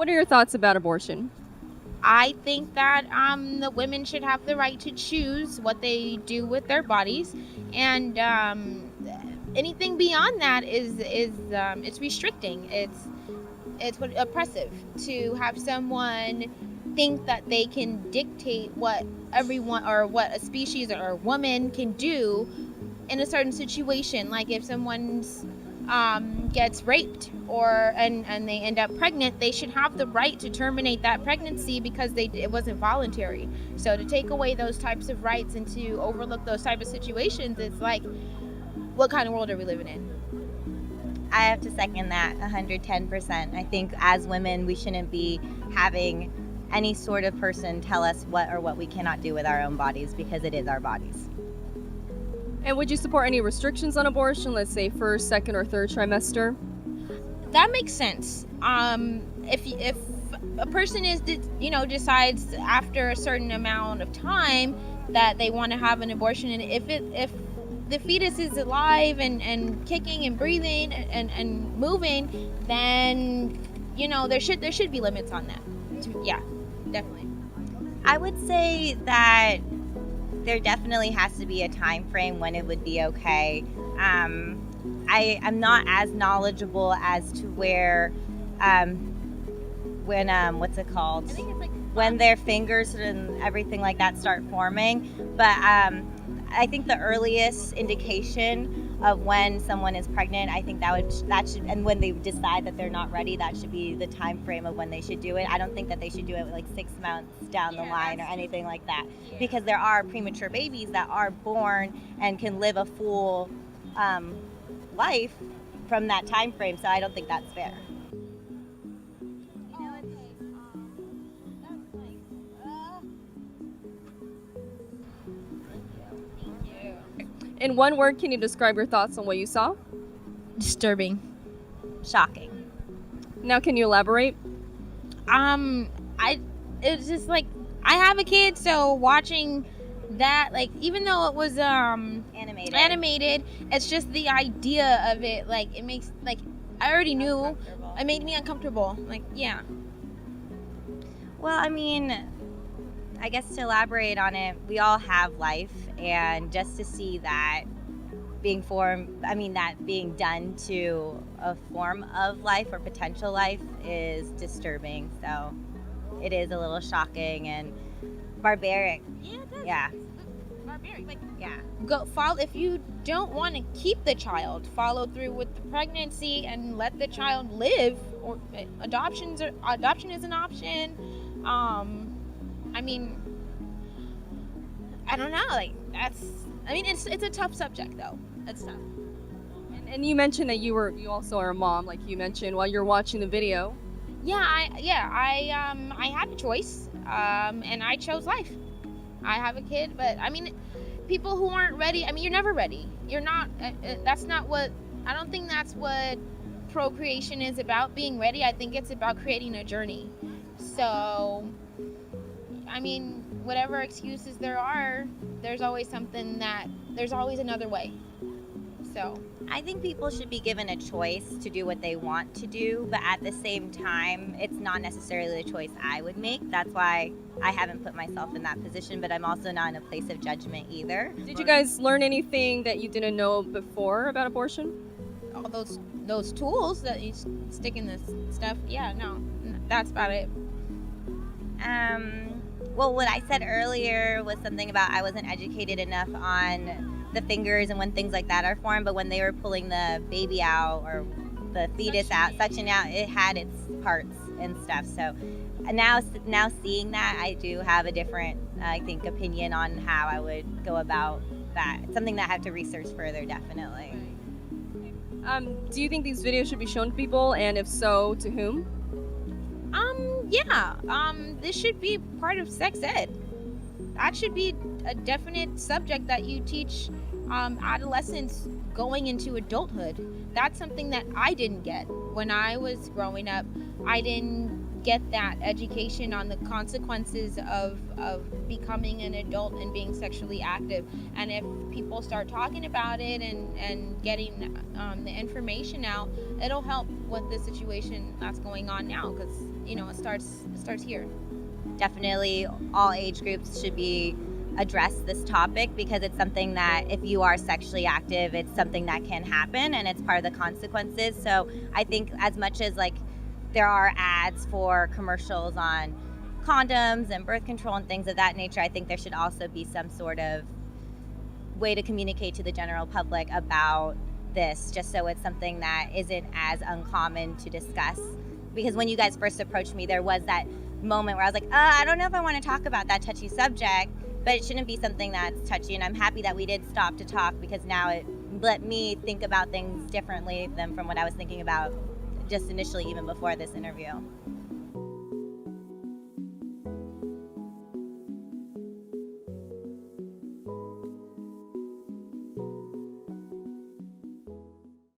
What are your thoughts about abortion? I think that the women should have the right to choose what they do with their bodies, and anything beyond that is it's restricting. It's oppressive to have someone think that they can dictate what everyone or what a species or a woman can do in a certain situation. Like if someone's gets raped and they end up pregnant, they should have the right to terminate that pregnancy because it wasn't voluntary. So to take away those types of rights and to overlook those type of situations, it's like, what kind of world are we living in? I have to second that 110%. I think as women, we shouldn't be having any sort of person tell us what we cannot do with our own bodies, because it is our bodies. And would you support any restrictions on abortion, let's say first, second, or third trimester? That makes sense. If a person decides after a certain amount of time that they want to have an abortion, and if the fetus is alive and kicking and breathing and moving, then there should be limits on that. Yeah, definitely. I would say that there definitely has to be a time frame when it would be okay. I'm not as knowledgeable as to where when what's it called? I think it's like When their fingers and everything like that start forming. But I think the earliest indication of when someone is pregnant, I think that should, and when they decide that they're not ready, that should be the time frame of when they should do it. I don't think that they should do it like 6 months down the line or anything like that, because there are premature babies that are born and can live a full life from that time frame. So I don't think that's fair. In one word, can you describe your thoughts on what you saw? disturbing. Shocking. Now, can you elaborate? It's just like, I have a kid, so watching that, like, even though it was animated, it's just the idea of it, like, it makes, like, I already knew, it made me uncomfortable. Like, yeah. Well, I mean, I guess to elaborate on it, we all have life, and just to see that being done to a form of life or potential life is disturbing. So it is a little shocking and barbaric. Yeah, it does. Yeah. Barbaric. Like, Yeah. go follow, if you don't want to keep the child, follow through with the pregnancy and let the child live. Or adoption is an option. I mean, I don't know, like, it's a tough subject, though. It's tough. And you mentioned that you also are a mom, like you mentioned while you're watching the video. I had a choice, and I chose life. I have a kid, but I mean, people who aren't ready, I mean, you're never ready. You're not. That's not what. I don't think that's what procreation is about. Being ready. I think it's about creating a journey. So, I mean, whatever excuses there are, there's always another way. So, I think people should be given a choice to do what they want to do, but at the same time, it's not necessarily the choice I would make. That's why I haven't put myself in that position, but I'm also not in a place of judgment either. Did you guys learn anything that you didn't know before about abortion? all those tools that you stick in this stuff. Yeah, no, that's about it. Well, what I said earlier was something about I wasn't educated enough on the fingers and when things like that are formed, but when they were pulling the baby out or the fetus out, suctioning out, it had its parts and stuff. So now seeing that, I do have a different, I think, opinion on how I would go about that. It's something that I have to research further, definitely. Do you think these videos should be shown to people, and if so, to whom? This should be part of sex ed. That should be a definite subject that you teach adolescents going into adulthood. That's something that I didn't get when I was growing up. I didn't get that education on the consequences of becoming an adult and being sexually active. And if people start talking about it and getting the information out, it'll help with the situation that's going on now, because it starts here. Definitely all age groups should be address this topic, because it's something that if you are sexually active, it's something that can happen and it's part of the consequences. So I think as much as like there are ads for commercials on condoms and birth control and things of that nature, I think there should also be some sort of way to communicate to the general public about this, just so it's something that isn't as uncommon to discuss. Because when you guys first approached me, there was that moment where I was like, I don't know if I want to talk about that touchy subject, but it shouldn't be something that's touchy. And I'm happy that we did stop to talk, because now it let me think about things differently than from what I was thinking about just initially, even before this interview.